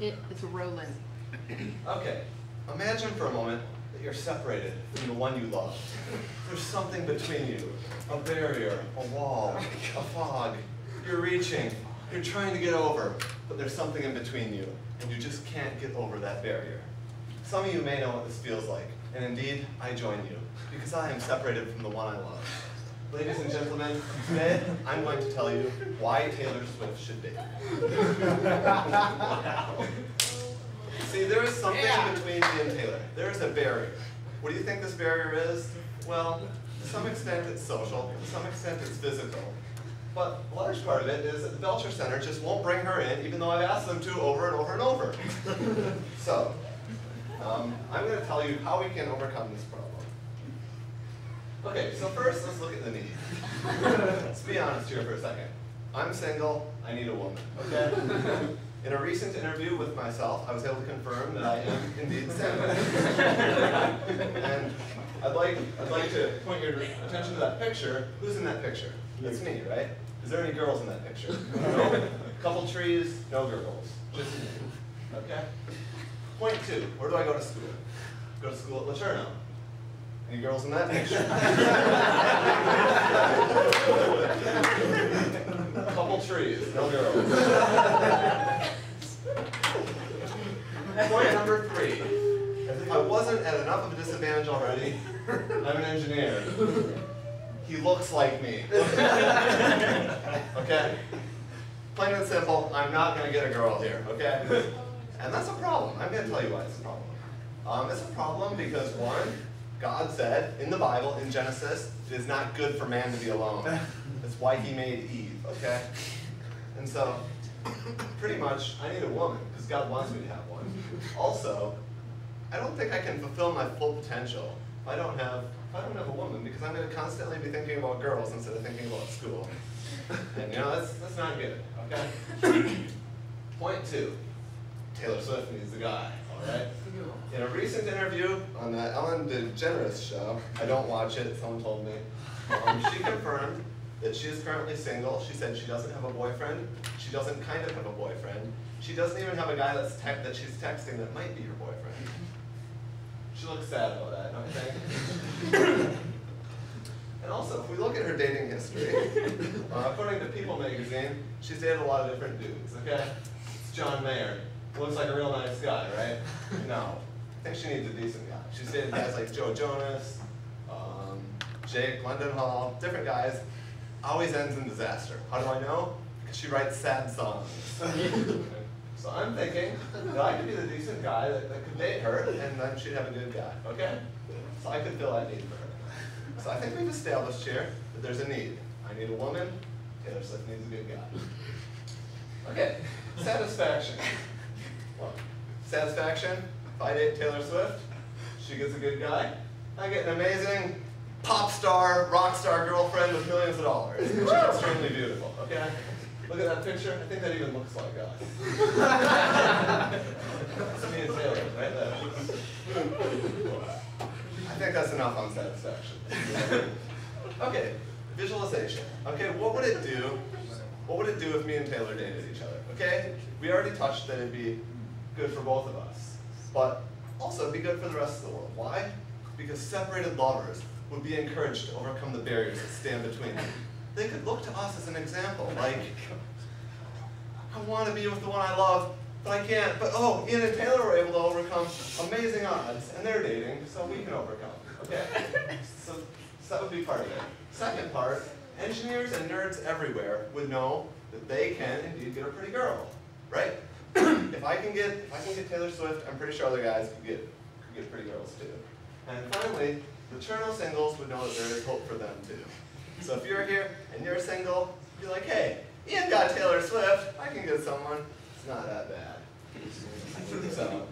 It's rolling. Okay, imagine for a moment that you're separated from the one you love. There's something between you, a barrier, a wall, a fog. You're reaching, you're trying to get over, but there's something in between you, and you just can't get over that barrier. Some of you may know what this feels like, and indeed, I join you, because I am separated from the one I love. Ladies and gentlemen, today I'm going to tell you why Taylor Swift should date. See, there is something between me and Taylor. There is a barrier. What do you think this barrier is? Well, to some extent it's social, to some extent it's physical. But a large part of it is that the Belcher Center just won't bring her in, even though I've asked them to over and over and over. So, I'm going to tell you how we can overcome this problem. Okay, so first let's look at the need. Let's be honest here for a second. I'm single, I need a woman, okay? In a recent interview with myself, I was able to confirm that I am indeed single. And I'd like to point your attention to that picture. Who's in that picture? That's me, right? Is there any girls in that picture? No. Couple trees, no girls. Just me. Okay? Point two, where do I go to school? Go to school at Laterno. Any girls in that picture? Couple trees, no girls. Point number three. As if I wasn't at enough of a disadvantage already, I'm an engineer. He looks like me. Okay? Plain and simple, I'm not going to get a girl here, okay? And that's a problem. I'm going to tell you why it's a problem. It's a problem because, one, God said in the Bible, in Genesis, it is not good for man to be alone. That's why he made Eve, okay? And so, pretty much, I need a woman, because God wants me to have one. Also, I don't think I can fulfill my full potential if I don't have a woman, because I'm going to constantly be thinking about girls instead of thinking about school. And you know, that's not good, okay? Point two, Taylor Swift needs a guy, all right? In a recent interview on the Ellen DeGeneres show, I don't watch it, someone told me, she confirmed that she is currently single. She said she doesn't have a boyfriend. She doesn't kind of have a boyfriend. She doesn't even have a guy that she's texting that might be her boyfriend. She looks sad about that, don't you think? And also, if we look at her dating history, according to People magazine, she's dated a lot of different dudes, okay? It's John Mayer. Looks like a real nice guy, right? No. I think she needs a decent guy. She's dated guys like Joe Jonas, Jake Gyllenhaal, different guys. Always ends in disaster. How do I know? Because she writes sad songs. So I'm thinking that I could be the decent guy that could date her, and then she'd have a good guy, okay? So I could fill that need for her. So I think we've established here that there's a need. I need a woman, Taylor Swift needs a good guy. Okay, satisfaction. Well, satisfaction, if I date Taylor Swift, she gets a good guy, I get an amazing pop star, rock star girlfriend with millions of dollars. She's extremely beautiful, okay? Look at that picture. I think that even looks like us. That's me and Taylor, right there. I think that's enough on satisfaction. Okay, visualization. Okay, what would it do? What would it do if me and Taylor dated each other? Okay, we already touched that it'd be good for both of us, but also it'd be good for the rest of the world. Why? Because separated lovers would be encouraged to overcome the barriers that stand between them. They could look to us as an example, like, I want to be with the one I love, but I can't. But oh, Ian and Taylor were able to overcome amazing odds, and they're dating, so we can overcome. Okay? So that would be part of it. Second part, engineers and nerds everywhere would know that they can indeed get a pretty girl, right? If I can get Taylor Swift, I'm pretty sure other guys could get pretty girls too. And finally, the Cherno singles would know that there is hope for them too. So if you're here and you're single, be like, hey, Ian got Taylor Swift, I can get someone. It's not that bad. So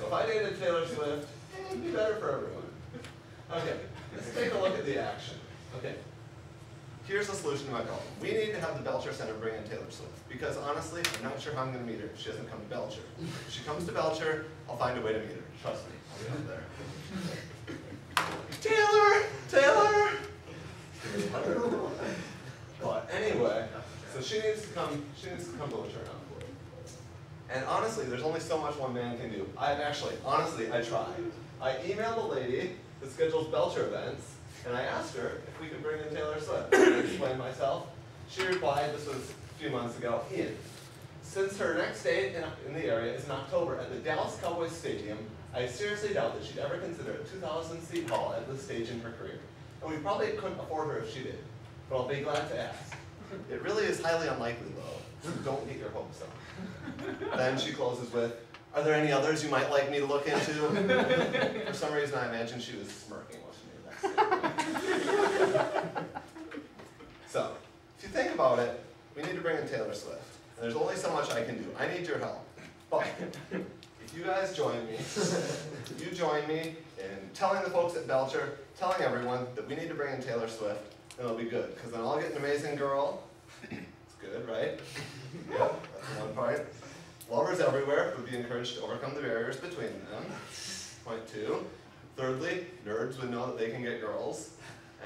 if I dated Taylor Swift, it'd be better for everyone. Okay, let's take a look at the action. Okay, here's the solution to my problem. We need to have the Belcher Center bring in Taylor Swift, because honestly, I'm not sure how I'm going to meet her if she doesn't come to Belcher. If she comes to Belcher, I'll find a way to meet her. Trust me, I'll be up there. Taylor! Taylor! But anyway, so she needs to come to Laterno. And honestly, there's only so much one man can do. Honestly, I tried. I emailed a lady that schedules Belcher events, and I asked her if we could bring in Taylor Swift. I explained myself. She replied, this was a few months ago, Ian, since her next date in the area is in October at the Dallas Cowboys Stadium, I seriously doubt that she'd ever consider a 2,000-seat hall at this stage in her career. And we probably couldn't afford her if she did, but I'll be glad to ask. It really is highly unlikely, though, so don't get your hopes up. Then she closes with, are there any others you might like me to look into? For some reason, I imagine she was smirking while she made that statement. So, if you think about it, we need to bring in Taylor Swift. And there's only so much I can do. I need your help. But if you guys join me, you join me in telling the folks at Belcher, telling everyone that we need to bring in Taylor Swift, and it'll be good. Because then I'll get an amazing girl. It's good, right? Yep, that's one part. Lovers everywhere would be encouraged to overcome the barriers between them. Point 2. Thirdly, nerds would know that they can get girls.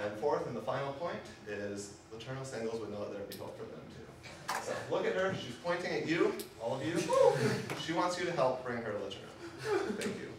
And fourth, and the final point, is Laterno singles would know that there'd be hope for them too. So look at her, she's pointing at you, all of you. She wants you to help bring her to Laterno. Thank you.